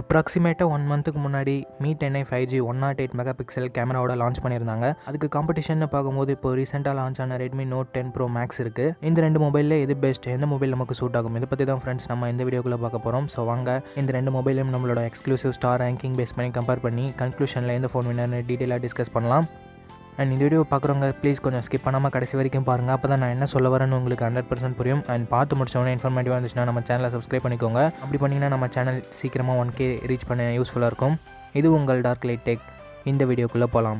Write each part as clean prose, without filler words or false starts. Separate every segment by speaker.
Speaker 1: அப்ராக்சிமேட்டாக 1 மந்த்துக்கு முன்னாடி Mi 10i 5G 108 mega pixel கேமராவோட லான்ச் பண்ணியிருந்தாங்க. அதுக்கு காம்படிஷன் பார்க்கும்போது இப்போ ரீசெண்டாக லான்ச் ஆன ரெட்மி நோட் 10 ப்ரோ மேக்ஸ் இருக்குது. இந்த ரெண்டு மொபைலில் எது பெஸ்ட், எந்த மொபைல் நமக்கு சூட் ஆகும், இதை பற்றி தான் ஃப்ரெண்ட்ஸ் நம்ம இந்த வீடியோக்குள்ளே பார்க்க போகிறோம். ஸோ வாங்க இந்த ரெண்டு மொபைலையும் நம்மளோட எக்ஸ்க்ளூசிவ் ஸ்டார் ரேங்கிங் பேஸ் பண்ணி கம்பேர் பண்ணி கன்க்ளூஷனில் எந்த ஃபோன் வின்னர்னு டீட்டெயிலாக டிஸ்கஸ் பண்ணலாம். அண்ட் இந்த வீடியோ பார்க்குறவங்க ப்ளீஸ் கொஞ்சம் ஸ்கிப் பண்ணாமல் கடைசி வரைக்கும் பாருங்கள். அப்போ தான் நான் என்ன சொல்ல வரேன்னு உங்களுக்கு 100% புரியும். அண்ட் பார்த்து முடிச்சோன்னே இன்ஃபர்மேட்டிவாக இருந்துச்சுன்னா நம்ம சேனலை சப்ஸ்கிரைப் பண்ணிக்கோங்க. அப்படி பண்ணிங்கன்னா நம்ம சேனல் சீக்கிரமாக 1K ரீச் பண்ண யூஸ்ஃபுல்லாக இருக்கும். இது உங்கள் டார்க்லைட் டெக். இந்த வீடியோக்குள்ளே போகலாம்.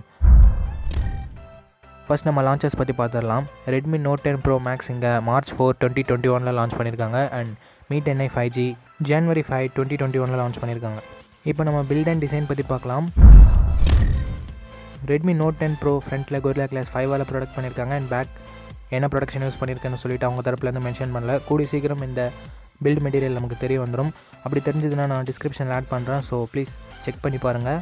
Speaker 1: ஃபர்ஸ்ட் நம்ம லான்ச்சஸ் பற்றி பார்த்துடலாம். ரெட்மி நோட் 10 ப்ரோ மேக்ஸ் இங்கே March 4, 2021 லான்ச் பண்ணியிருக்காங்க. And Mi 10i 5G January 5, 2021 launch பண்ணியிருக்காங்க. இப்போ நம்ம பில்ட் அண்ட் டிசைன் பற்றி பார்க்கலாம். ரெட்மி நோட் 10 ப்ரோ ஃப்ரண்ட்டில் Gorilla Glass 5 ப்ராடக்ட் பண்ணியிருக்காங்க. அண்ட் பேக் என்ன ப்ரொடக்ஷன் யூஸ் பண்ணியிருக்கேன்னு சொல்லிட்டு அவங்க தரப்புலேருந்து மென்ஷன் பண்ணல. கூடிய சீக்கிரம் இந்த பில்ட் மெட்டீரியல் நமக்கு தெரிய வந்துடும். அப்படி தெரிஞ்சதுன்னா நான் டிஸ்கிரிப்ஷனில் ஆட் பண்ணுறேன். ஸோ ப்ளீஸ் செக் பண்ணி பாருங்கள்.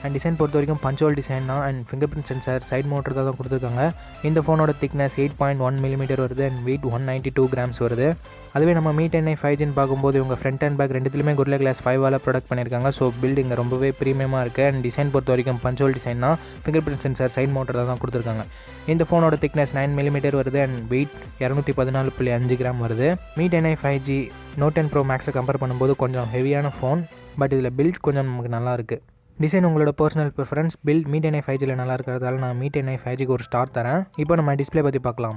Speaker 1: அண்ட் டிசைன் பொறுத்த வரைக்கும் பஞ்சுவல் டிசைன் தான். And finger print sensor side motor தான் கொடுத்துருக்காங்க. இந்த ஃபோனோட திக்னஸ் 8.1 mm வருது. அண்ட் வெயிட் 192 grams வருது. அதுவே நம்ம Mi 10i 5G பார்க்கும்போது இவங்க ஃப்ரண்ட் அண்ட் பேக் ரெண்டுத்துலையுமே Gorilla Glass 5 ப்ராடக்ட் பண்ணியிருக்காங்க. ஸோ பில்ட் இங்கே ரொம்பவே ப்ரீமியமாக இருக்குது. அண்ட் டிசைன் பொறுத்த வரைக்கும் பஞ்சுவல் டிசைன் தான். Finger print sensor side motor தான் கொடுத்துருக்காங்க. இந்த ஃபோனோட திக்னஸ் 9 mm வருது. அண்ட் வெயிட் 214.5 gram வருது. Mi 10i 5G note 10 pro மேக்ஸை கம்பேர் பண்ணும்போது கொஞ்சம் ஹெவியான ஃபோன். பட் இதில் பில்ட் கொஞ்சம் நமக்கு நல்லா இருக்குது. டிசைன் உங்களோட personal preference. Build Mi 10i 5G நல்லா இருக்கிறதால நான் Mi 10i 5G ஒரு ஸ்டார் தரேன். இப்போ நம்ம டிஸ்பிளே பற்றி பார்க்கலாம்.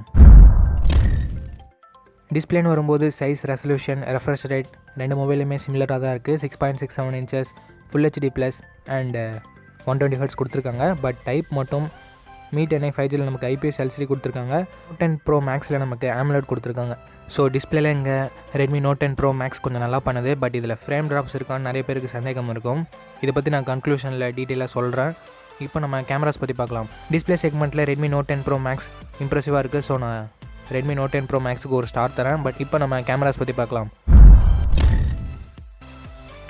Speaker 1: டிஸ்பிளேன்னு வரும்போது சைஸ், ரெசல்யூஷன், ரெஃப்ரெஷ் ரேட் ரெண்டு மொபைலுமே சிமிலராக தான் இருக்குது. 6.67 inches Full HD Plus and 120 Hz கொடுத்துருக்காங்க. பட் டைப் மட்டும் Mi 10i 5Gயில் நமக்கு IPS LCD கொடுத்துருக்காங்க. நோட் 10 ப்ரோ மேக்ஸில் நமக்கு AMOLED கொடுத்துருக்காங்க. ஸோ டிஸ்பிளேல இங்கே ரெட்மி நோட் 10 ப்ரோ மேக்ஸ் கொஞ்சம் நல்லா பண்ணுது. பட் இதில் ஃப்ரேம் ட்ராப்ஸ் இருக்கான்னு நிறைய பேருக்கு சந்தேகம் இருக்கும். இதை பற்றி நான் கன்க்ளூஷனில் டீட்டெயிலாக சொல்கிறேன். இப்போ நம்ம கேமராஸ் பற்றி பார்க்கலாம். டிஸ்பிளே செக்மெண்ட்டில் ரெட்மி நோட் 10 ப்ரோ மேக்ஸ் இம்ப்ரெசிவாக இருக்குது. ஸோ நான் ரெட்மி நோட் 10 ப்ரோ மேக்ஸுக்கு ஒரு ஸ்டார் தரேன். பட் இப்போ நம்ம கேமராஸ் பற்றி பார்க்கலாம்.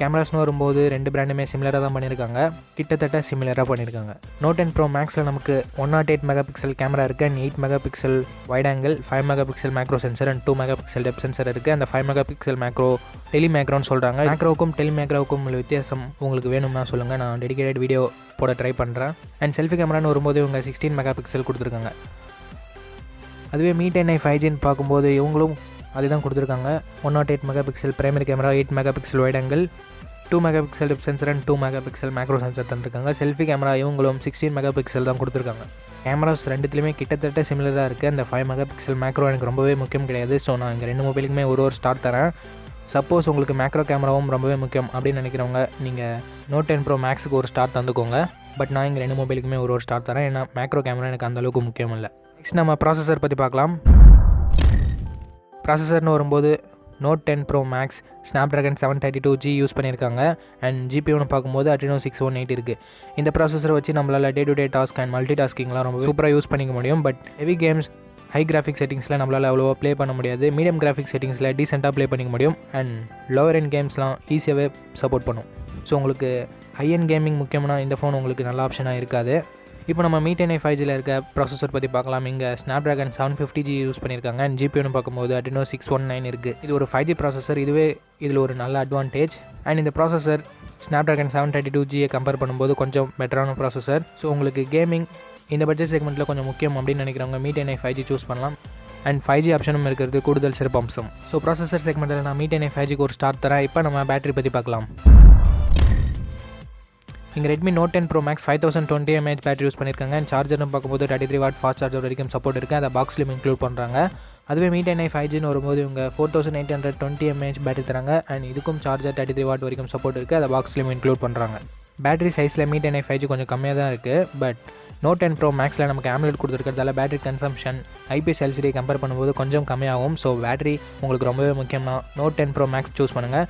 Speaker 1: கேமராஸ்னு வரும்போது ரெண்டு பிராண்டுமே சிமிலராக தான் பண்ணியிருக்காங்க. கிட்டத்தட்ட சிமிலராக பண்ணியிருக்காங்க. நோட் 10 ப்ரோ மேக்ஸில் நமக்கு 108 மெகா பிக்சல் கேமரா இருக்குது. And 8 mega pixel wide angle, 5 mega pixel macro sensor and 2 mega pixel depth sensor இருக்குது. அந்த 5 மெகா பிக்சல் மேக்ரோ டெலிமேக்ரோன்னு சொல்கிறாங்க. மேக்ரோவுக்கும் டெலிமேக்ரோவுக்கும் உள்ள வித்தியாசம் உங்களுக்கு வேணும்னா சொல்லுங்கள், நான் டெடிகேட்டட் வீடியோ போட ட்ரை பண்ணுறேன். அண்ட் செல்ஃபி கேமரான்னு வரும்போது இவங்க 16 மெகா பிக்சல் கொடுத்துருக்காங்க. அதுவே Mi 10i 5Gன்னு பார்க்கும்போது இவங்களும் அதுதான் கொடுத்துருக்காங்க. 108 mega pixel primary camera, 8 mega pixel wide angle, 2 mega pixel depth sensor and 2 mega pixel macro sensor தந்துருக்காங்க. செல்ஃபி கேமரா இவங்களும் 16 மெகா பிக்சல் தான் கொடுத்துருக்காங்க. கேமராஸ் ரெண்டுத்துலேயுமே கிட்டத்தட்ட சிமிலராக இருக்குது. அந்த 5 மெகா பிக்சல் மேக்ரோ எனக்கு ரொம்பவே முக்கியம் கிடையாது. ஸோ நான் இங்கே ரெண்டு மொபைலுக்குமே ஒரு ஸ்டார் தரேன். சப்போஸ் உங்களுக்கு மேக்ரோ கேமராவும் ரொம்பவே முக்கியம் அப்படின்னு நினைக்கிறவங்க நீங்கள் நோட் 10 ப்ரோ மேக்ஸுக்கு ஒரு ஸ்டார் தந்துக்கோங்க. பட் நான் இங்கே ரெண்டு மொபைலுக்குமே ஒரு ஸ்டார் தரேன். ஏன்னா மேக்ரோ கேமரா எனக்கு அந்தளவுக்கு முக்கியம் இல்லை. நெக்ஸ்ட் நம்ம ப்ராசஸர் பற்றி பார்க்கலாம். ப்ராசஸர்னு வரும்போது note 10 bro max Snapdragon 732G use பண்ணியிருக்காங்க. அண்ட் ஜிபியூன்னு பார்க்கும்போது Adreno 618 இருக்குது. இந்த ப்ராசஸரை வச்சு நம்மளால் day to day task and multi டாஸ்கிங்லாம் ரொம்ப சூப்பராக யூஸ் பண்ணிக்க முடியும். But heavy games, high graphic செட்டிங்ஸில் நம்மளால் அவ்வளோவா ப்ளே பண்ண முடியாது. மீடியம் கிராஃபிக் செட்டிங்ஸில் டீசெண்டாக ப்ளே பண்ணிக்க முடியும். அண்ட் லோவர் எண்ட் கேம்ஸ்லாம் ஈஸியாகவே சப்போர்ட் பண்ணும். ஸோ உங்களுக்கு ஹை எண்ட் கேமிங் முக்கியம்னா இந்த ஃபோன் உங்களுக்கு நல்ல ஆப்ஷனாக இருக்காது. இப்போ நம்ம Mi 10i 5Gயில் இருக்க ப்ராசஸர் பற்றி பார்க்கலாம். இங்கே Snapdragon 750G யூஸ் பண்ணியிருக்காங்க. அண்ட் ஜிபியூன்னு பார்க்கும்போது Adreno 619 இருக்குது. இது ஒரு 5G ப்ராசஸர். இதுவே இதில் ஒரு நல்ல அட்வான்டேஜ். அண்ட் இந்த ப்ராசஸர் Snapdragon 732Gயை கம்பேர் பண்ணும்போது கொஞ்சம் பெட்டரான ப்ராசஸர். ஸோ உங்களுக்கு கேமிங் இந்த பட்ஜெட் செக்மெண்ட்டில் கொஞ்சம் முக்கியம் அப்படின்னு நினைக்கிறவங்க Mi 10i 5G சூஸ் பண்ணலாம். அண்ட் 5G ஆப்ஷனும் இருக்கிறது கூடுதல் சிறப்பு அம்சம். ஸோ ப்ராசஸர் செக்மெண்ட்டில் நான் Mi 10i 5Gக்கு ஒரு ஸ்டார் தரேன். இப்போ நம்ம பேட்டரி பற்றி பார்க்கலாம். இங்கே Redmi Note 10 bro Max 5020 mAh battery use பண்ணியிருக்காங்க. அண்ட் சார்ஜர்னு பார்க்கும்போது 33 வாட் ஃபாஸ்ட் சார்ஜர் வரைக்கும் சப்போர்ட் இருக்குது. அதை பாக்ஸ்லையும் இன்க்ளூட் பண்ணுறாங்க. அதுவே Mi 10i 5Gன்னு வரும்போது இவங்க 4820 mAh பேட்டரி தராங்க. அண்ட் இதுக்கும் சார்ஜர் 33 வாட் வரைக்கும் சப்போர்ட் இருக்குது. அதை பாக்ஸ்லையும் இன்க்ளூட் பண்ணுறாங்க. பேட்டரி சைஸில் Mi 10i 5G கொஞ்சம் கம்மியாக தான் இருக்குது. பட் நோட் 10 ப்ரோ மேக்ஸில் நமக்கு AMOLED கொடுத்துருக்கிறதால battery consumption IPS LCD compare பண்ணும்போது கொஞ்சம் கம்மியாகும். ஸோ பேட்டரி உங்களுக்கு ரொம்பவே முக்கியம்னா நோட் 10 ப்ரோ மேக்ஸ் சூஸ் பண்ணுங்கள்.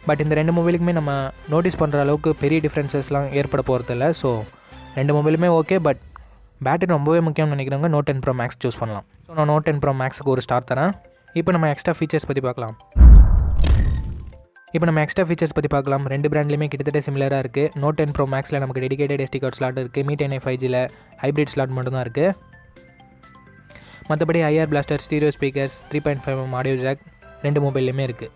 Speaker 1: பட் இந்த ரெண்டு மொபைலுக்குமே நம்ம நோட்டீஸ் பண்ணுற அளவுக்கு பெரிய டிஃப்ரென்சஸ்லாம் ஏற்பட போகிறதில்ல. ஸோ ரெண்டு மொபைலுமே ஓகே. பட் பேட்டரி ரொம்பவே முக்கியம்னு நினைக்கிறவங்க நோட் 10 ப்ரோ மேக்ஸ் சூஸ் பண்ணலாம். ஸோ நான் நோட் 10 ப்ரோ மேக்ஸுக்கு ஒரு ஸ்டார் தரேன். இப்போ நம்ம எக்ஸ்ட்ரா ஃபீச்சர்ஸ் பற்றி பார்க்கலாம். ரெண்டு பிராண்ட்லேயுமே கிட்டத்தட்ட சிமிலராக இருக்குது. நோட் 10 ப்ரோ மேக்ஸில் நமக்கு டெடிகேட்டட் SD கார்டு ஸ்லாட் இருக்குது. Mi 10i 5Gயில் ஹைப்ரிட் ஸ்லாட் மட்டும்தான் இருக்குது. மற்றபடி IR blaster, stereo speakers, 3.5mm audio jack ரெண்டு மொபைல்லையுமே இருக்குது.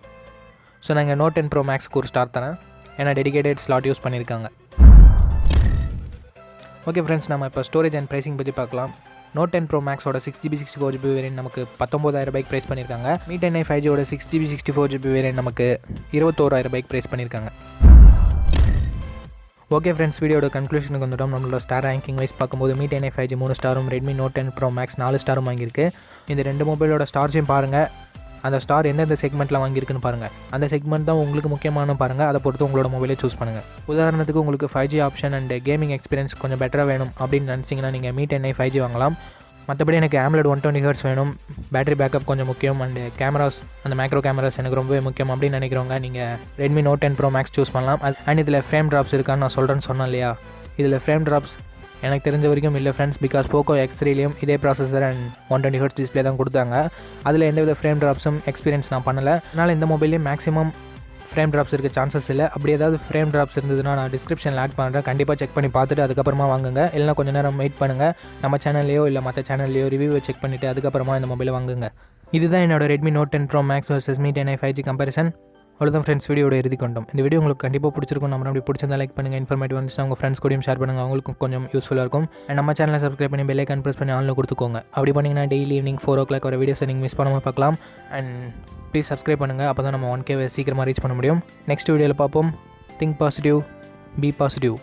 Speaker 1: ஸோ நாங்கள் நோட் 10 ப்ரோ மேக்ஸ்க்கு ஒரு ஸ்டார் தரேன். ஏன்னா டெடிகேட்டட் ஸ்லாட் யூஸ் பண்ணியிருக்காங்க. ஓகே ஃப்ரெண்ட்ஸ், நம்ம இப்போ ஸ்டோரேஜ் அண்ட் ப்ரைஸிங் பற்றி பார்க்கலாம். Note 10 Pro Maxோட 6GB 64GB variant நமக்கு 19,000 ப்ரைஸ் பண்ணியிருக்காங்க. Mi 10i 5Gயோட 6GB 64GB variant நமக்கு 21,000 ப்ரைஸ் பண்ணியிருக்காங்க. ஓகே ஃப்ரெண்ட்ஸ், வீடியோட கன்க்ளூஷனுக்கு வந்துட்டோம். நம்மளோட ஸ்டார் ரேங்கிங் வைஸ் பார்க்கும்போது Mi 10i 5G 3 ஸ்டாரும், Redmi Note 10 Pro Max 4 ஸ்டாரும் வாங்கியிருக்கு. இந்த 2 மொபைலோட ஸ்டார்ஸையும் பாருங்கள். அந்த ஸ்டார் எந்தெந்த செக்மெண்ட்டில் வாங்கியிருக்குன்னு பாருங்கள். அந்த செக்மெண்ட் தான் உங்களுக்கு முக்கியமான பாருங்கள். அதை பொறுத்து உங்களோட மொபைலே சூஸ் பண்ணுங்கள். உதாரணத்துக்கு உங்களுக்கு 5G option and gaming experience கொஞ்சம் பெட்டராக வேணும் அப்படின்னு நினச்சிங்கன்னா நீங்கள் Mi 10i 5G வாங்கலாம். மற்றபடி எனக்கு AMOLED 120Hz வேணும், பேட்டரி பேக்கப் கொஞ்சம் முக்கியம், அண்டு கேமராஸ் அந்த மேக்ரோ கேமராஸ் எனக்கு ரொம்பவே முக்கியம் அப்படின்னு நினைக்கிறவங்க நீங்கள் Redmi Note 10 Pro Max choose பண்ணலாம். அண்ட் இதில் ஃப்ரேம் ட்ராப்ஸ் இருக்கான்னு நான் சொல்கிறேன்னு சொன்னேன் இல்லையா, இதில் ஃப்ரேம் ட்ராப்ஸ் எனக்கு தெரிஞ்ச வரைக்கும் இல்லை ஃப்ரெண்ட்ஸ். பிகாஸ் போக்கோ X3லையும் இதே ப்ராசஸர் அண்ட் 120Hz டிஸ்பிளே தான் கொடுத்தாங்க. அதில் எந்தவித ஃப்ரேம் ட்ராப்ஸும் எக்ஸ்பீரியன்ஸ் நான் பண்ணலை. அதனால் இந்த மொபைல்லேயும் மேக்ஸிமம் ஃப்ரேம் ட்ராப்ஸ் இருக்க சான்சஸ் இல்லை. அப்படி ஏதாவது ஃப்ரேம் ட்ராப்ஸ் இருந்ததுன்னா நான் டிஸ்கிரிப்ஷனில் ஆட் பண்ணுறேன். கண்டிப்பாக செக் பண்ணி பார்த்துட்டு அதுக்கப்புறமா வாங்குங்க. இல்லைனா கொஞ்சம் நேரம் வெயிட் பண்ணுங்கள். நம்ம சேனல்லையோ இல்லை மற்ற சேனல்லையோ ரிவ்யூவை செக் பண்ணிவிட்டு அதுக்கப்புறமா இந்த மொபைலை வாங்குங்க. இதுதான் என்னோட Redmi Note 10 Pro Max vs Mi 10i 5G comparison. அவ்வளோதான் ஃப்ரெண்ட்ஸ், வீடியோட இறுதி கொண்டோம். இந்த வீடியோ உங்களுக்கு கண்டிப்பாக பிடிச்சிருக்கும். நம்ம அப்படி பிடிச்சிருந்தா லைக் பண்ணுங்கள். இன்ஃபர்மேட்டிவ் வந்துச்சுன்னா உங்கள் ஃப்ரெண்ட்ஸ் கூடயும் ஷேர் பண்ணுங்கள். அவங்களுக்கும் கொஞ்சம் யூஸ்ஃபுல்லாக இருக்கும். அண்ட் நம்ம சேனலை சப்ஸ்கிரைப் பண்ணி பெல் ஐக்கான் ப்ரெஸ் பண்ணி ஆன்ல கொடுத்துக்கோங்க. அப்படி பண்ணிங்கன்னா டெய்லி ஈவினிங் 4 o'clock வர வீடியோஸை நீங்கள் மிஸ் பண்ணாமல் பார்க்கலாம். அண்ட் ப்ளீஸ் சப்ஸ்கிரைப் பண்ணுங்கள். அப்போ தான் நம்ம 1K சீக்கிரமாக ரீச் பண்ண முடியும். நெக்ஸ்ட் வீடியோவில் பார்ப்போம். Think positive, be positive.